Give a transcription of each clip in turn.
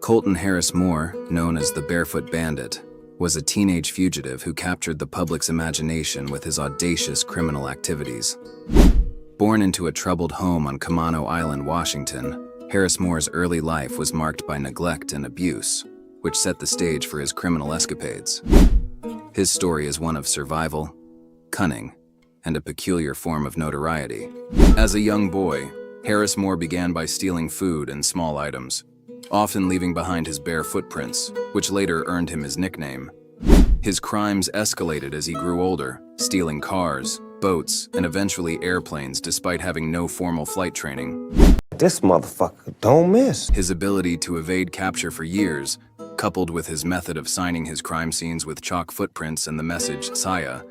Colton Harris Moore, known as the Barefoot Bandit, was a teenage fugitive who captured the public's imagination with his audacious criminal activities. Born into a troubled home on Camano Island, Washington, Harris Moore's early life was marked by neglect and abuse, which set the stage for his criminal escapades. His story is one of survival, cunning, and a peculiar form of notoriety. As a young boy, Harris Moore began by stealing food and small items, often leaving behind his bare footprints, which later earned him his nickname. His crimes escalated as he grew older, stealing cars, boats, and eventually airplanes despite having no formal flight training. This motherfucker don't miss. His ability to evade capture for years, coupled with his method of signing his crime scenes with chalk footprints and the message Saya,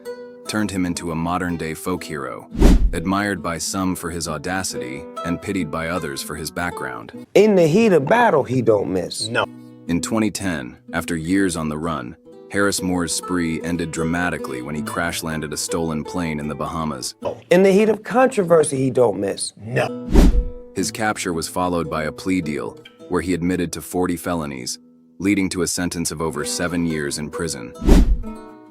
turned him into a modern-day folk hero, admired by some for his audacity and pitied by others for his background. In the heat of battle, he don't miss. No. In 2010, after years on the run, Harris Moore's spree ended dramatically when he crash-landed a stolen plane in the Bahamas. In the heat of controversy, he don't miss. No. His capture was followed by a plea deal, where he admitted to 40 felonies, leading to a sentence of over 7 years in prison.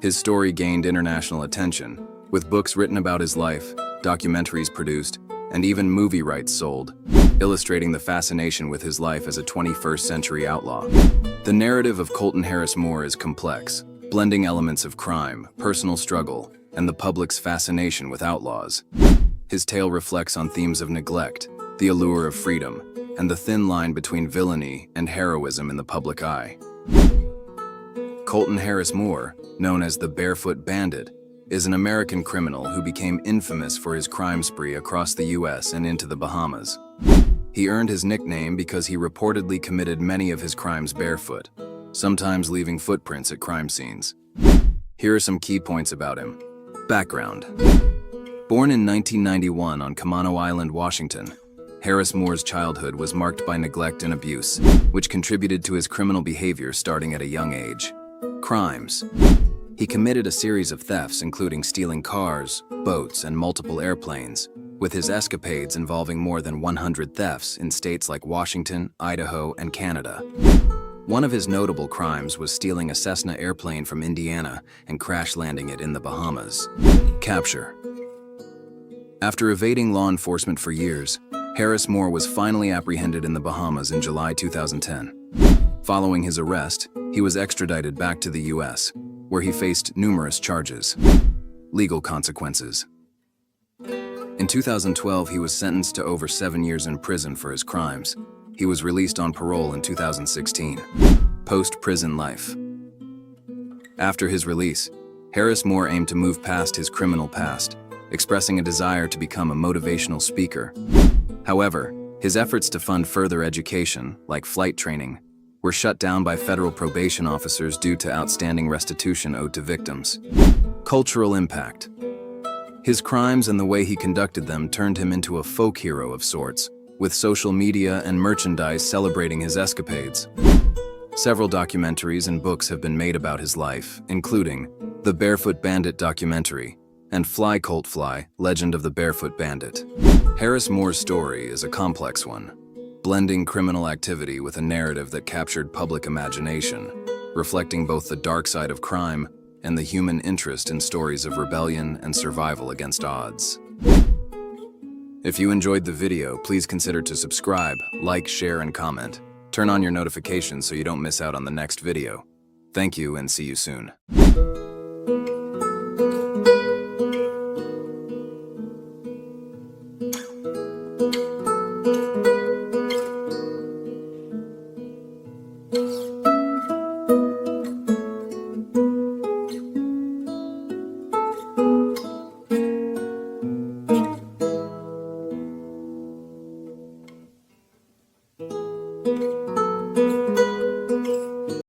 His story gained international attention, with books written about his life, documentaries produced, and even movie rights sold, illustrating the fascination with his life as a 21st century outlaw. The narrative of Colton Harris Moore is complex, blending elements of crime, personal struggle, and the public's fascination with outlaws. His tale reflects on themes of neglect, the allure of freedom, and the thin line between villainy and heroism in the public eye. Colton Harris Moore, known as the Barefoot Bandit, is an American criminal who became infamous for his crime spree across the US and into the Bahamas. He earned his nickname because he reportedly committed many of his crimes barefoot, sometimes leaving footprints at crime scenes. Here are some key points about him. Background. Born in 1991 on Camano Island, Washington, Harris Moore's childhood was marked by neglect and abuse, which contributed to his criminal behavior starting at a young age. Crimes. He committed a series of thefts, including stealing cars, boats, and multiple airplanes, with his escapades involving more than 100 thefts in states like Washington, Idaho, and Canada. One of his notable crimes was stealing a Cessna airplane from Indiana and crash-landing it in the Bahamas. Capture. After evading law enforcement for years, Harris Moore was finally apprehended in the Bahamas in July 2010. Following his arrest, he was extradited back to the US, where he faced numerous charges. Legal consequences. In 2012, he was sentenced to over 7 years in prison for his crimes. He was released on parole in 2016. Post-prison life. After his release, Harris Moore aimed to move past his criminal past, expressing a desire to become a motivational speaker. However, his efforts to fund further education, like flight training, were shut down by federal probation officers due to outstanding restitution owed to victims. Cultural impact. His crimes and the way he conducted them turned him into a folk hero of sorts, with social media and merchandise celebrating his escapades. Several documentaries and books have been made about his life, including the Barefoot Bandit documentary and Fly Colt Fly, Legend of the Barefoot Bandit. Harris Moore's story is a complex one, blending criminal activity with a narrative that captured public imagination, reflecting both the dark side of crime and the human interest in stories of rebellion and survival against odds. If you enjoyed the video, please consider to subscribe, like, share, and comment. Turn on your notifications so you don't miss out on the next video. Thank you and see you soon.